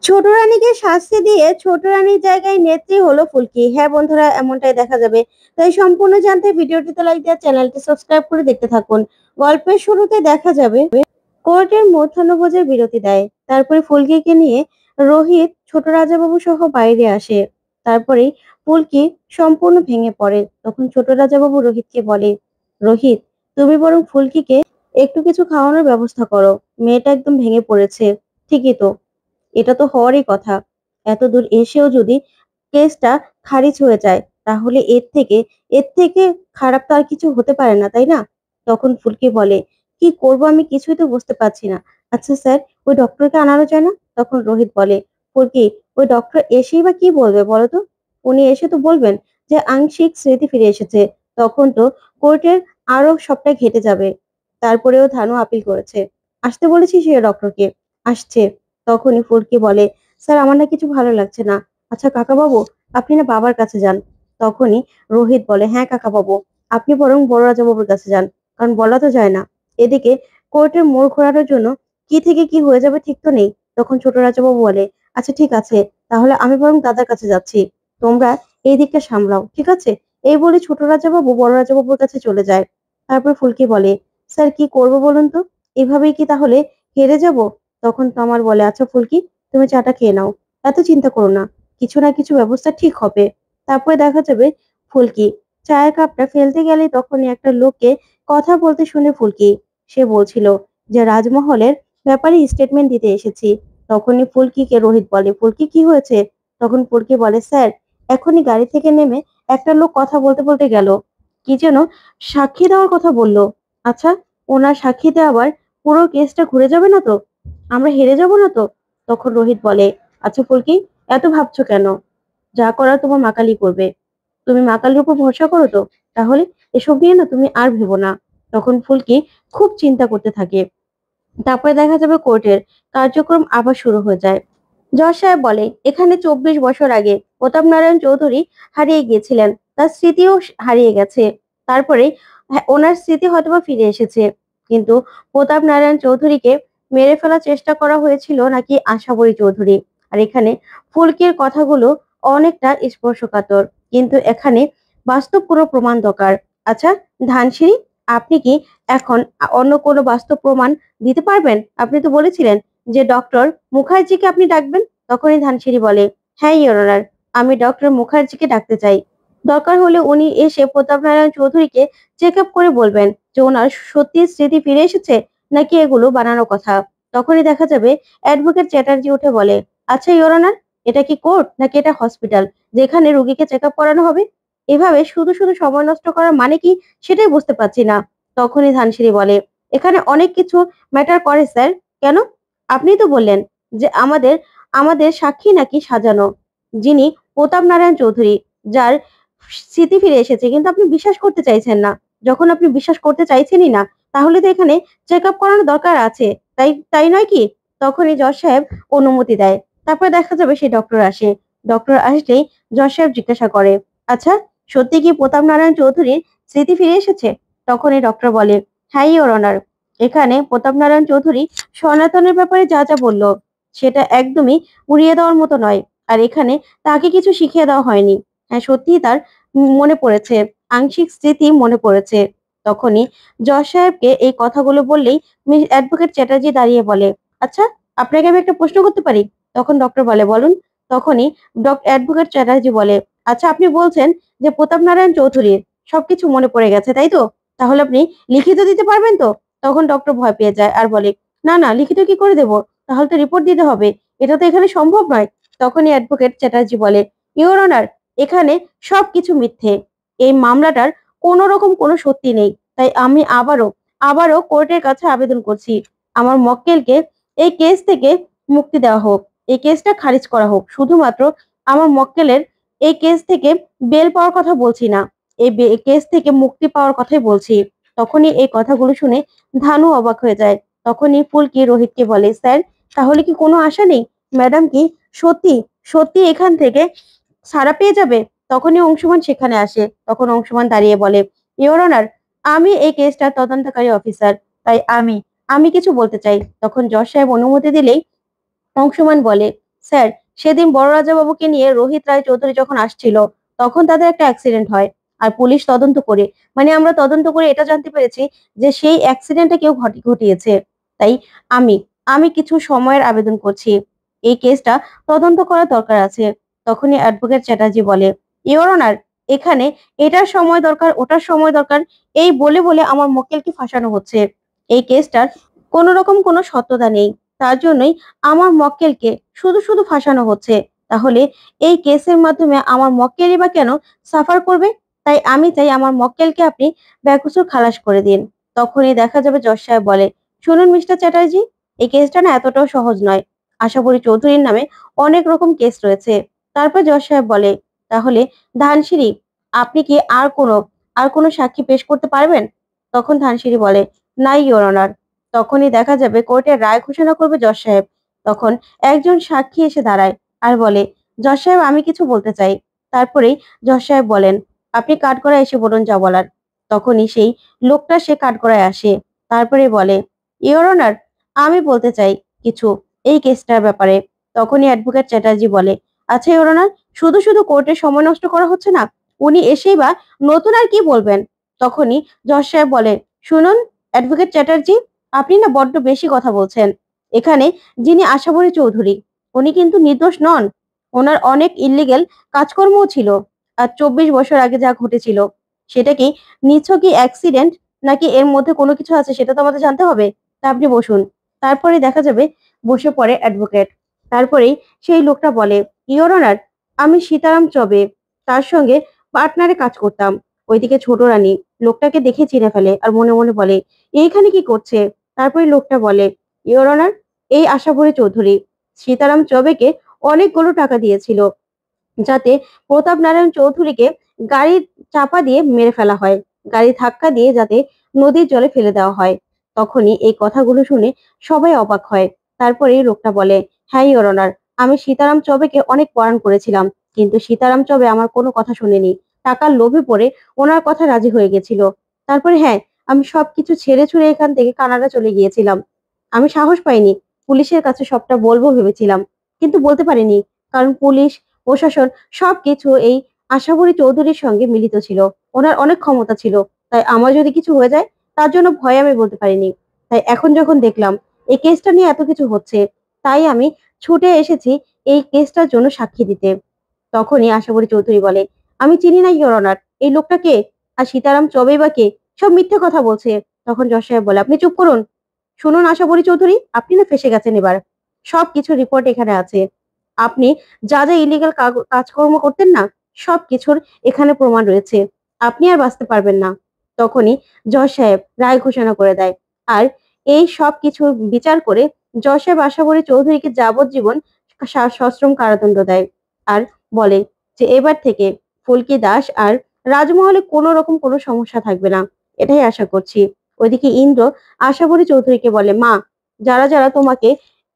ছোট রানীকে শাস্তি দিয়ে ছোট রানীর জায়গায় নেত্রী হলো ফুলকি। হ্যাঁ বন্ধুরা, এমনটাই দেখা যাবে। তাই সম্পূর্ণ জানতে ভিডিওটিতে লাইক দিয়ে চ্যানেলটি সাবস্ক্রাইব করে দেখতে থাকুন। গল্পের শুরুতে দেখা যাবে কোর্টের মধ্যাহ্নভোজের বিরতি দেয়। তারপরে ফুলকিকে নিয়ে রোহিত ছোট রাজাবাবু সহ বাইরে আসে। তারপরে ফুলকি সম্পূর্ণ ভেঙে পড়ে। তখন ছোট রাজাবাবু রোহিতকে বলে, রোহিত, তুমি বরং ফুলকিকে একটু কিছু খাওয়ানোর ব্যবস্থা করো। মেয়েটা একদম ভেঙে পড়েছে। ঠিকই তো, এটা তো হওয়ারই কথা। এতদূর এসেও যদি কেসটা খারিজ হয়ে যায়, তাহলে এর থেকে খারাপ তো আর কিছু হতে পারে না, তাই না? তখন ফুলকি বলে, কি করব আমি কিছুই তো বুঝতে পারছি না। আচ্ছা স্যার, ওই ডক্টরকে আনানো যায় না? তখন রোহিত বলে, ফুলকি, ওই ডক্টর এসেই বা কি বলবে বলো তো? উনি এসে তো বলবেন যে আংশিক স্মৃতি ফিরে এসেছে। তখন তো কোর্টের আরো সবটা ঘেটে যাবে। তারপরেও ধানু আপিল করেছে। আসতে বলেছি সে ডক্টরকে। আসছে। তখনই ফুলকি বলে, স্যার আমার না কিছু ভালো লাগছে না। আচ্ছা কাকাবাবু, আপনি না বাবার কাছে যান। তখনই রোহিত বলে, হ্যাঁ কাকাবাবু, আপনি বরং বড় রাজাবাবুর কাছে যান। কারণ বলা তো যায় না। এদিকে কোর্টের মোড় ঘোরানোর জন্য কি থেকে কি হয়ে যাবে ঠিক তো নেই। তখন ছোট রাজাবাবু বলে, আচ্ছা ঠিক আছে, তাহলে আমি বরং দাদার কাছে যাচ্ছি। তোমরা এই দিকটা সামলাও, ঠিক আছে? এই বলে ছোট রাজাবাবু বড় রাজাবাবুর কাছে চলে যায়। তারপর ফুলকি বলে, স্যার কি করবো বলুন তো? এভাবেই কি তাহলে হেরে যাব? তখন তমাল বলে, আচ্ছা ফুলকি, তুমি চাটা খেয়ে নাও। এত চিন্তা করো না, কিছু না কিছু ব্যবস্থা ঠিক হবে। তারপরে দেখা যাবে ফুলকি চায়ের কাপটা ফেলতে গেলে তখনই একটা লোককে কথা বলতে শুনে ফুলকি, সে বলছিল যে রাজমহলের ব্যাপারে স্টেটমেন্ট দিতে এসেছি। তখনই ফুলকিকে রোহিত বলে, ফুলকি কি হয়েছে? তখন ফুলকি বলে, স্যার, এখনই গাড়ি থেকে নেমে একটা লোক কথা বলতে বলতে গেল, কি যেন সাক্ষী দেওয়ার কথা বললো। আচ্ছা, ওনার সাক্ষীতে আবার পুরো কেসটা ঘুরে যাবে না তো? আমরা হেরে যাব না তো? তখন রোহিত বলে, আচ্ছা ফুলকি, এত ভাবছো কেন? যা করার তোমার মাকালি করবে। তুমি মাকালির উপর ভরসা করো তো? তাহলে এসব নিয়ে না তুমি আর ভেবো না। তখন ফুলকি খুব চিন্তা করতে থাকে। তারপরে দেখা যাবে কোর্টের কার্যক্রম আবার শুরু হয়ে যায়। জজ সাহেব বলে, এখানে 24 বছর আগে প্রতাপ নারায়ণ চৌধুরী হারিয়ে গিয়েছিলেন। তার স্মৃতিও হারিয়ে গেছে। তারপরে হ্যাঁ, ওনার স্মৃতি হয়তোবা ফিরে এসেছে। কিন্তু প্রতাপ নারায়ণ চৌধুরীকে মেরে ফেলার চেষ্টা করা হয়েছিল নাকি আশাবরী চৌধুরী। আর এখানে ফুলকির কথাগুলো অনেকটা স্পর্শকাতর, কিন্তু এখানে বাস্তব কোনো প্রমাণ দরকার। আচ্ছা ধানসিঁড়ি, আপনি কি এখন অন্য কোনো বাস্তব প্রমাণ দিতে পারবেন? আপনি তো বলেছিলেন যে ডক্টর মুখার্জিকে আপনি ডাকবেন। তখনই ধানসিঁড়ি বলে, হ্যাঁ ইওর অনার, আমি ডক্টর মুখার্জিকে ডাকতে চাই। দরকার হলে উনি এসে প্রতাপ নারায়ণ চৌধুরীকে চেক আপ করে বলবেন যে ওনার সত্যি স্মৃতি ফিরে এসেছে নাকি এগুলো বানানো কথা। তখনই দেখা যাবে অ্যাডভোকেট চ্যাটার্জি উঠে বলে, আচ্ছা ইওর অনার, এটা কি কোর্ট নাকি এটা হসপিটাল যেখানে রোগীকে চেক আপ করানো হবে? এভাবে শুধু শুধু সময় নষ্ট করার মানে কি, সেটাই বুঝতে পারছি না। তখনই ধানসিঁড়ি বলে, এখানে অনেক কিছু ম্যাটার করে স্যার। কেন? আপনি তো বললেন যে আমাদের আমাদের সাক্ষী নাকি সাজানো, যিনি প্রতাপ নারায়ণ চৌধুরী, যার স্মৃতি ফিরে এসেছে, কিন্তু আপনি বিশ্বাস করতে চাইছেন না। যখন আপনি বিশ্বাস করতে চাইছেনই না, তাহলে তো এখানে চেক আপ করানোর দরকার আছে, তাই তাই নয় কি? তখনই জজ সাহেব অনুমতি দেয়। তারপর দেখা যাবে সেই ডক্টর আসে। ডক্টর আসলেই জজ সাহেব জিজ্ঞাসা করে, আচ্ছা সত্যি কি প্রতাপ নারায়ণ চৌধুরীর স্মৃতি ফিরে এসেছে? তখনই ডক্টর বলে, হ্যাঁ ইওর অনার, এখানে প্রতাপ নারায়ণ চৌধুরী সনাতনের ব্যাপারে যা যা বলল সেটা একদমই উড়িয়ে দেওয়ার মতো নয়। আর এখানে তাকে কিছু শিখিয়ে দেওয়া হয়নি। হ্যাঁ সত্যিই তার মনে পড়েছে, আংশিক স্মৃতি মনে পড়েছে। তখনই জজ সাহেবকে এই কথাগুলো বললেই মিস অ্যাডভোকেট চ্যাটার্জি দাঁড়িয়ে বলে, আচ্ছা আপনাকে আমি একটা প্রশ্ন করতে পারি? তখন ডক্টর বলে, বলুন। তখনই অ্যাডভোকেট চ্যাটার্জি বলে, আচ্ছা আপনি বলছেন যে প্রতাপ নারায়ণ চৌধুরীর সবকিছু মনে পড়ে গেছে, তাই তো? তাহলে আপনি লিখিত দিতে পারবেন তো? তখন ডক্টর ভয় পেয়ে যায় আর বলে, না না, লিখিত কি করে দেব? তাহলে তো রিপোর্ট দিতে হবে। এটা তো এখানে সম্ভব নয়। তখনই অ্যাডভোকেট চ্যাটার্জি বলে, ইওর অনার, এখানে সবকিছু মিথ্যে। এই মামলাটার কোনো রকম কোনো সত্যি নেই। তাই আমি আবারও কোর্টের কাছে আবেদন করছি, আমার মক্কেলকে এই কেস থেকে মুক্তি দেওয়া হোক। এই কেসটা খারিজ করা হোক। শুধুমাত্র আমার মক্কেলের এই কেস থেকে বেল পাওয়ার কথা বলছি না, এই কেস থেকে মুক্তি পাওয়ার কথাই বলছি। তখনই এই কথাগুলো শুনে ধানু অবাক হয়ে যায়। তখনই ফুলকি রোহিতকে বলে, স্যার, তাহলে কি কোনো আশা নেই? ম্যাডাম কি সত্যি সত্যি এখান থেকে ছাড়া পেয়ে যাবে? তখনই অংশুমান সেখানে আসে। তখন অংশুমান দাঁড়িয়ে বলে, ইওর অনার, আমি এই কেসটার তদন্তকারী অফিসার, তাই আমি আমি কিছু বলতে চাই। তখন জজ সাহেব অনুমতি দিলেই অংশুমান বলে, স্যার, সেদিন বড় রাজাবাবুকে নিয়ে রোহিত রায় চৌধুরী যখন আসছিল তখন তাদের একটা অ্যাক্সিডেন্ট হয়। আর পুলিশ তদন্ত করে, মানে আমরা তদন্ত করে এটা জানতে পেরেছি যে সেই অ্যাক্সিডেন্টটা কেউ ঘটিয়েছে। তাই আমি আমি কিছু সময়ের আবেদন করছি। এই কেসটা তদন্ত করা দরকার আছে। তখনই অ্যাডভোকেট চ্যাটার্জি বলে, ইওর অনার, এখানে এটার সময় দরকার, ওটার সময় দরকার, এই বলে বলে আমার মক্কেলকে ফাঁসানো হচ্ছে। এই কেসটার কোনো রকম কোনো সত্যতা নেই। তার জন্যই আমার মক্কেলকে শুধু শুধু ফাঁসানো হচ্ছে। তাহলে এই কেসের মাধ্যমে আমার মক্কেলই বা কেন সাফার করবে? তাই আমি চাই আমার মক্কেলকে আপনি বেকসুর খালাস করে দিন। তখনই দেখা যাবে জজ সাহেব বলে, শুনুন মিস্টার চ্যাটার্জি, এই কেসটা না এতটাও সহজ নয়। আশাকরি চৌধুরীর নামে অনেক রকম কেস রয়েছে। তারপর জজ সাহেব বলে, তাহলে ধানসিঁড়ি, আপনি কি আর কোনো সাক্ষী পেশ করতে পারবেন? তখন ধানসিঁড়ি বলে, না ইওর অনার। তখনই দেখা যাবে কোর্টের রায় ঘোষণা করবে জজ সাহেব। তখন একজন সাক্ষী এসে দাঁড়ায় আর বলে, জজ সাহেব, আমি কিছু বলতে চাই। তারপরেই জজ সাহেব বলেন, আপনি কাঠগড়ায় এসে বলুন যা বলার। তখনই সেই লোকটা সে কাঠগড়ায় আসে। তারপরে বলে, ইওর অনার, আমি বলতে চাই কিছু এই কেসটার ব্যাপারে। তখনই অ্যাডভোকেট চ্যাটার্জি বলে, আচ্ছা ইওর অনার, শুধু শুধু কোর্টে সময় নষ্ট করা হচ্ছে না? উনি এসেই বা নতুন আর কি বলবেন? তখনই জজ সাহেব বলে, শুনুন অ্যাডভোকেট চ্যাটার্জি, আপনি না বড্ড বেশি কথা বলছেন। এখানে যিনি আশাবরী চৌধুরী, উনি কিন্তু নির্দোষ নন। ওনার অনেক ইল্লিগেল কাজকর্মও ছিল। আর 24 বছর আগে যা ঘটেছিল সেটা কি নিছকই অ্যাক্সিডেন্ট, নাকি এর মধ্যে কোনো কিছু আছে সেটা তো আমাদের জানতে হবে। তা আপনি বসুন। তারপরে দেখা যাবে বসে পড়ে অ্যাডভোকেট। তারপরেই সেই লোকটা বলে, ইওর অনার, আমি সীতারাম চবে তার সঙ্গে পার্টনারে কাজ করতাম। ওইদিকে ছোট রানী লোকটাকে দেখে চিনে ফেলে আর মনে মনে বলে, এইখানে কি করছে? তারপরে লোকটা বলে, ইওর অনার, এই আশাভরী চৌধুরী সীতারাম চবেকে অনেকগুলো টাকা দিয়েছিল যাতে প্রতাপ নারায়ণ চৌধুরীকে গাড়ি চাপা দিয়ে মেরে ফেলা হয়, গাড়ি ধাক্কা দিয়ে যাতে নদীর জলে ফেলে দেওয়া হয়। তখনই এই কথাগুলো শুনে সবাই অবাক হয়। তারপরে এই লোকটা বলে, হ্যাঁ ইওর অনার, আমি সীতারাম চবেকে অনেক পরাণ করেছিলাম, কিন্তু সীতারাম চবে আমার কোনো কথা শুনেনি। টাকার লোভে পড়ে ওনার কথা রাজি হয়ে গেছিল। তারপরে হ্যাঁ, আমি সবকিছু ছেড়ে ছুড়ে এখান থেকে কানাডা চলে গিয়েছিলাম। আমি সাহস পাইনি, পুলিশের কাছে সবটা বলবো ভেবেছিলাম, কিন্তু বলতে পারিনি, কারণ পুলিশ প্রশাসন সবকিছু এই আশাবরী চৌধুরীর সঙ্গে মিলিত ছিল। ওনার অনেক ক্ষমতা ছিল। তাই আমার যদি কিছু হয়ে যায় তার জন্য ভয়ে আমি বলতে পারিনি। তাই এখন যখন দেখলাম এই কেসটা নিয়ে এত কিছু হচ্ছে, তাই আমি ছুটে এসেছি এই কেসটার জন্য সাক্ষী দিতে। তখনই আশাবরী চৌধুরী বলে, আমি চিনি না ইওর অনার, এই লোকটা কে? আর সীতারাম চবেই বা কে? সব মিথ্যে কথা বলছে। তখন জজ সাহেব বলে, আপনি চুপ করুন। শুনুন আশাবরী চৌধুরী, আপনি না ফেঁসে গেছেন এবার। সবকিছু রিপোর্ট এখানে আছে। আপনি যা যা ইলিগাল কাজকর্ম করতেন না, সবকিছুর এখানে প্রমাণ রয়েছে। আপনি আর বাঁচতে পারবেন না। তখনই জজ সাহেব রায় ঘোষণা করে দেয়। আর এই সব কিছু বিচার করে জজ সাহেব আশাবরী চৌধুরীকে যাবজ্জীবন সশ্রম কারাদণ্ড দেয়। আর বলে যে এবার থেকে ফুলকি দাস আর রাজমহলে কোনো রকম কোনো সমস্যা থাকবে না, এটাই আশা করছি। ওইদিকে ইন্দ্র আশাবরী চৌধুরীকে বলে, মা, যারা যারা তোমাকে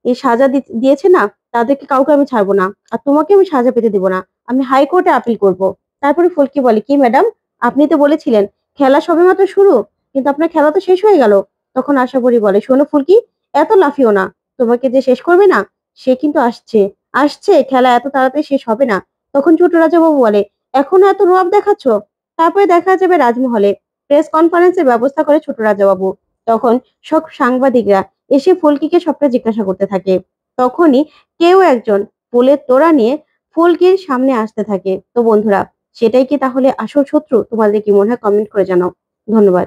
এই সাজা দিয়েছে না, তাদেরকে কাউকে আমি ছাড়বো না। আর তোমাকে আমি সাজা পেতে দিব না। আমি হাইকোর্টে আপিল করব। তারপরে ফুলকি বলে, কি ম্যাডাম, আপনি তো বলেছিলেন খেলা সবেমাত্র শুরু, কিন্তু আপনার খেলা তো শেষ হয়ে গেল। তখন আশাবরী বলে, শোনো ফুলকি, এত লাফিও না। তোমাকে যে শেষ করবে না, সে কিন্তু আসছে। আসছে, খেলা এত তাড়াতাড়ি শেষ হবে না। তখন ছোট রাজাবাবু বলে, এখনো এত রোয়াব দেখাচ্ছ? তারপরে দেখা যাবে রাজমহলে প্রেস কনফারেন্সের ব্যবস্থা করে ছোট রাজাবাবু। তখন সব সাংবাদিকরা এসে ফুলকিকে সবটা জিজ্ঞাসা করতে থাকে। তখনই কেউ একজন ফুলের তোড়া নিয়ে ফুলকির সামনে আসতে থাকে। তো বন্ধুরা, সেটাই কি তাহলে আসল শত্রু? তোমাদের কি মনে হয়? কমেন্ট করে জানাও। ধন্যবাদ।